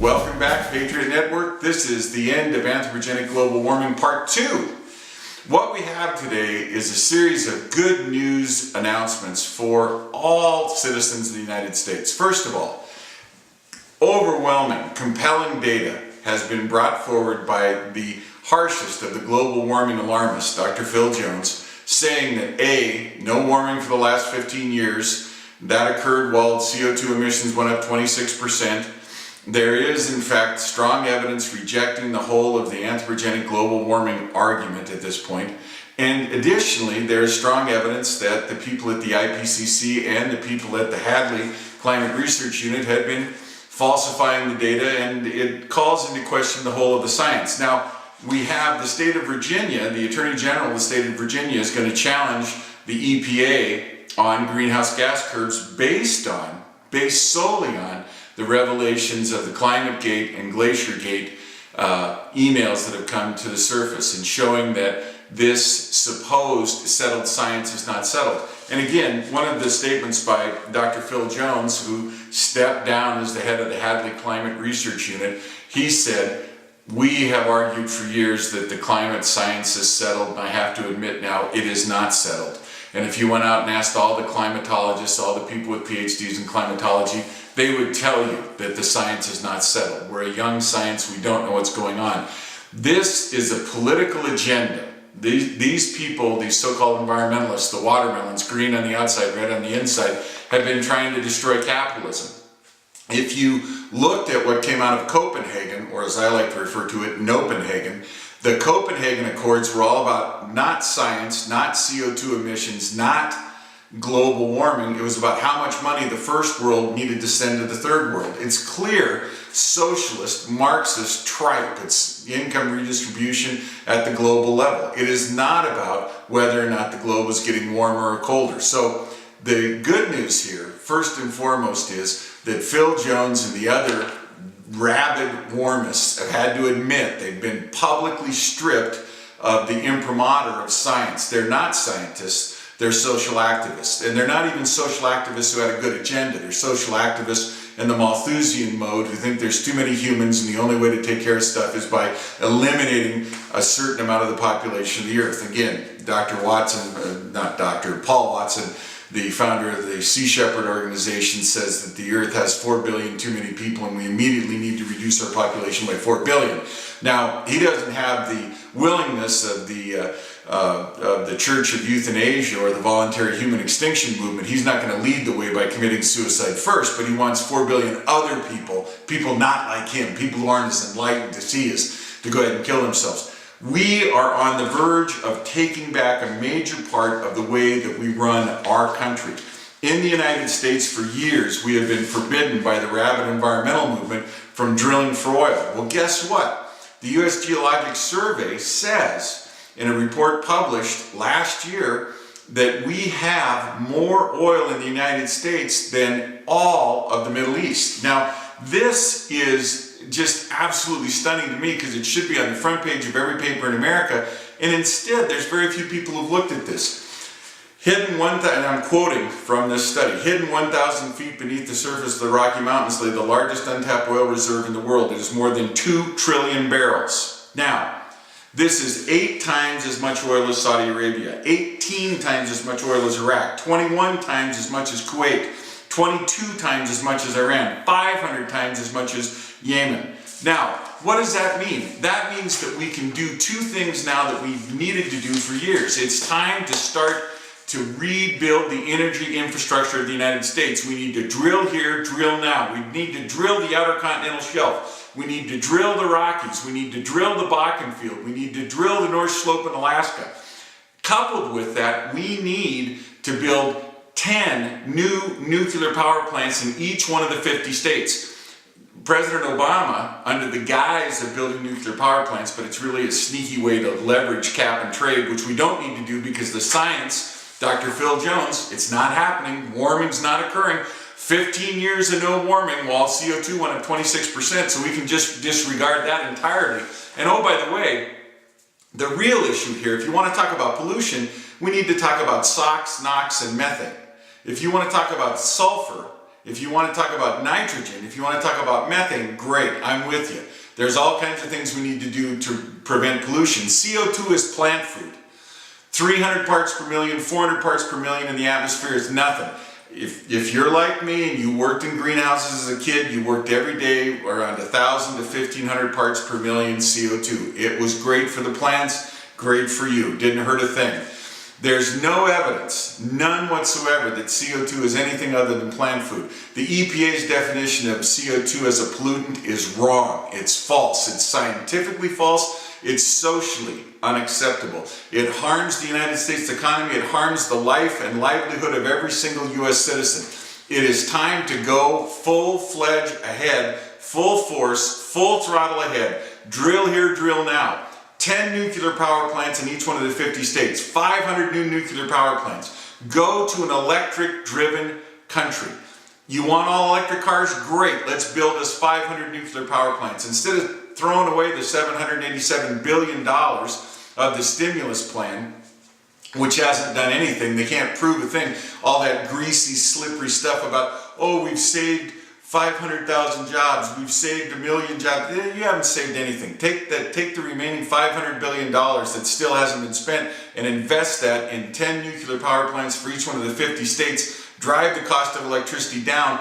Welcome back, Patriot Network. This is the end of anthropogenic global warming part 2. What we have today is a series of good news announcements for all citizens of the United States. First of all, overwhelming, compelling data has been brought forward by the harshest of the global warming alarmists, Dr. Phil Jones, saying that A, no warming for the last 15 years. That occurred while CO2 emissions went up 26%. There is, in fact, strong evidence rejecting the whole of the anthropogenic global warming argument at this point. And additionally, there is strong evidence that the people at the IPCC and the people at the Hadley Climate Research Unit had been falsifying the data, and it calls into question the whole of the science. Now, we have the state of Virginia, the Attorney General of the state of Virginia is going to challenge the EPA on greenhouse gas curves based solely on the revelations of the ClimateGate and GlacierGate emails that have come to the surface and showing that this supposed settled science is not settled. And again, one of the statements by Dr. Phil Jones, who stepped down as the head of the Hadley Climate Research Unit, he said, "We have argued for years that the climate science is settled, and I have to admit now it is not settled." And if you went out and asked all the climatologists, all the people with PhDs in climatology, they would tell you that the science is not settled. We're a young science, we don't know what's going on. This is a political agenda. These people, these so-called environmentalists, the watermelons, green on the outside, red on the inside, have been trying to destroy capitalism. If you looked at what came out of Copenhagen, or as I like to refer to it, Nopenhagen, the Copenhagen Accords were all about not science, not CO2 emissions, not global warming. It was about how much money the first world needed to send to the third world. It's clear socialist, Marxist tripe. It's income redistribution at the global level. It is not about whether or not the globe is getting warmer or colder. So the good news here, first and foremost, is that Phil Jones and the other rabid warmists have had to admit they've been publicly stripped of the imprimatur of science. They're not scientists. They're social activists. And they're not even social activists who had a good agenda. They're social activists in the Malthusian mode who think there's too many humans and the only way to take care of stuff is by eliminating a certain amount of the population of the earth. Again, Paul Watson, the founder of the Sea Shepherd organization, says that the earth has 4 billion too many people and we immediately need to reduce our population by 4 billion. Now, he doesn't have the willingness of the Church of Euthanasia or the voluntary human extinction movement. He's not going to lead the way by committing suicide first, but he wants 4 billion other people not like him, people who aren't as enlightened as he is, to go ahead and kill themselves. We are on the verge of taking back a major part of the way that we run our country. In the United States, for years, we have been forbidden by the rabid environmental movement from drilling for oil. Well, guess what? The U.S. Geologic Survey says in a report published last year that we have more oil in the United States than all of the Middle East. Now, this is just absolutely stunning to me because it should be on the front page of every paper in America, and instead there's very few people who've looked at this. And I'm quoting from this study, hidden 1,000 feet beneath the surface of the Rocky Mountains lay the largest untapped oil reserve in the world. It is more than 2 trillion barrels. Now, this is 8 times as much oil as Saudi Arabia, 18 times as much oil as Iraq, 21 times as much as Kuwait, 22 times as much as Iran, 500 times as much as Yemen. Now, what does that mean? That means that we can do 2 things now that we've needed to do for years. It's time to start to rebuild the energy infrastructure of the United States. We need to drill here, drill now. We need to drill the Outer Continental Shelf. We need to drill the Rockies. We need to drill the Bakken Field. We need to drill the North Slope in Alaska. Coupled with that, we need to build 10 new nuclear power plants in each one of the 50 states. President Obama, under the guise of building nuclear power plants, but it's really a sneaky way to leverage cap and trade, which we don't need to do because the science, Dr. Phil Jones, it's not happening, warming's not occurring. 15 years of no warming while CO2 went up 26%, so we can just disregard that entirely. And oh, by the way, the real issue here, if you want to talk about pollution, we need to talk about SOx, NOx, and methane. If you want to talk about sulfur If you want to talk about nitrogen, if you want to talk about methane, great, I'm with you. There's all kinds of things we need to do to prevent pollution. CO2 is plant food. 300 parts per million, 400 parts per million in the atmosphere is nothing. If you're like me and you worked in greenhouses as a kid, you worked every day around 1,000 to 1,500 parts per million CO2. It was great for the plants, great for you, didn't hurt a thing. There's no evidence, none whatsoever, that CO2 is anything other than plant food. The EPA's definition of CO2 as a pollutant is wrong. It's false. It's scientifically false. It's socially unacceptable. It harms the United States economy. It harms the life and livelihood of every single U.S. citizen. It is time to go full-fledged ahead, full force, full throttle ahead. Drill here, drill now. 10 nuclear power plants in each one of the 50 states. 500 new nuclear power plants. Go to an electric-driven country. You want all electric cars? Great. Let's build us 500 nuclear power plants. Instead of throwing away the $787 billion of the stimulus plan, which hasn't done anything, they can't prove a thing, all that greasy, slippery stuff about, oh, we've saved 500,000 jobs, we've saved 1 million jobs. You haven't saved anything. Take the remaining $500 billion that still hasn't been spent and invest that in 10 nuclear power plants for each one of the 50 states, drive the cost of electricity down,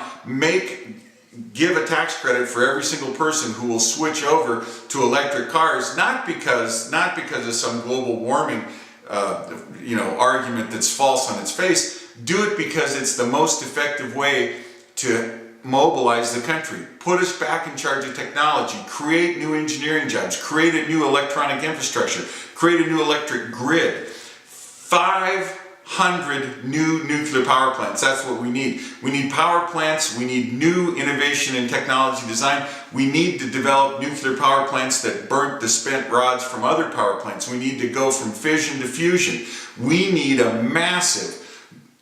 give a tax credit for every single person who will switch over to electric cars, not because of some global warming argument that's false on its face. Do it because it's the most effective way to mobilize the country. Put us back in charge of technology. Create new engineering jobs. Create a new electronic infrastructure. Create a new electric grid. 500 new nuclear power plants. That's what we need. We need power plants. We need new innovation in technology design. We need to develop nuclear power plants that burnt the spent rods from other power plants. We need to go from fission to fusion. We need a massive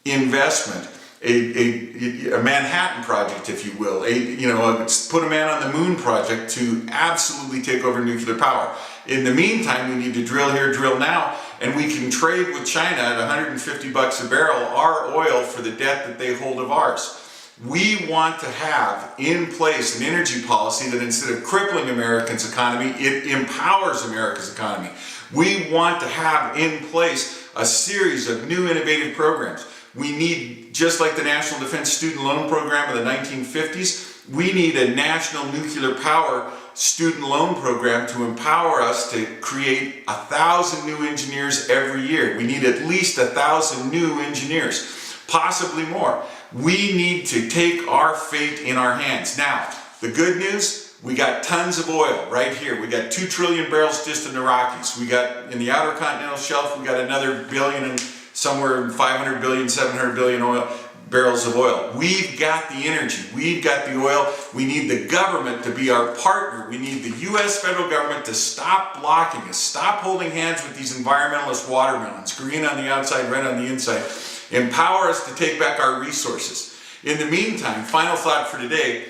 investment, a Manhattan project, if you will, put a man on the moon project to absolutely take over nuclear power. In the meantime, we need to drill here, drill now, and we can trade with China at 150 bucks a barrel our oil for the debt that they hold of ours. We want to have in place an energy policy that instead of crippling Americans' economy, it empowers America's economy. We want to have in place a series of new innovative programs. We need, just like the National Defense Student Loan Program of the 1950s, we need a national nuclear power student loan program to empower us to create 1,000 new engineers every year. We need at least 1,000 new engineers, possibly more. We need to take our fate in our hands. Now, the good news, we got tons of oil right here. We got 2 trillion barrels just in the Rockies. We got, in the outer continental shelf, we got another billion and somewhere 500 billion, 700 billion barrels of oil. We've got the energy. We've got the oil. We need the government to be our partner. We need the U.S. federal government to stop blocking us. Stop holding hands with these environmentalist watermelons, green on the outside, red on the inside. Empower us to take back our resources. In the meantime, final thought for today,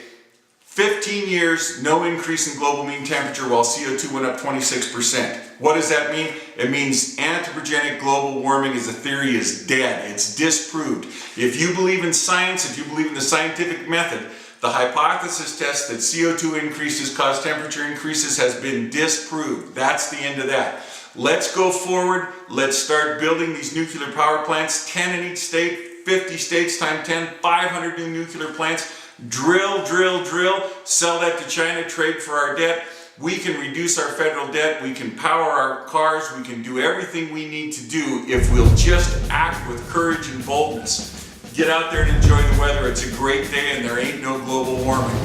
15 years, no increase in global mean temperature while CO2 went up 26%. What does that mean? It means anthropogenic global warming as a theory is dead. It's disproved. If you believe in science, if you believe in the scientific method, the hypothesis test that CO2 increases cause temperature increases has been disproved. That's the end of that. Let's go forward. Let's start building these nuclear power plants, 10 in each state, 50 states times 10, 500 new nuclear plants. Drill, drill, drill, sell that to China, trade for our debt. We can reduce our federal debt, we can power our cars, we can do everything we need to do if we'll just act with courage and boldness. Get out there and enjoy the weather. It's a great day and there ain't no global warming.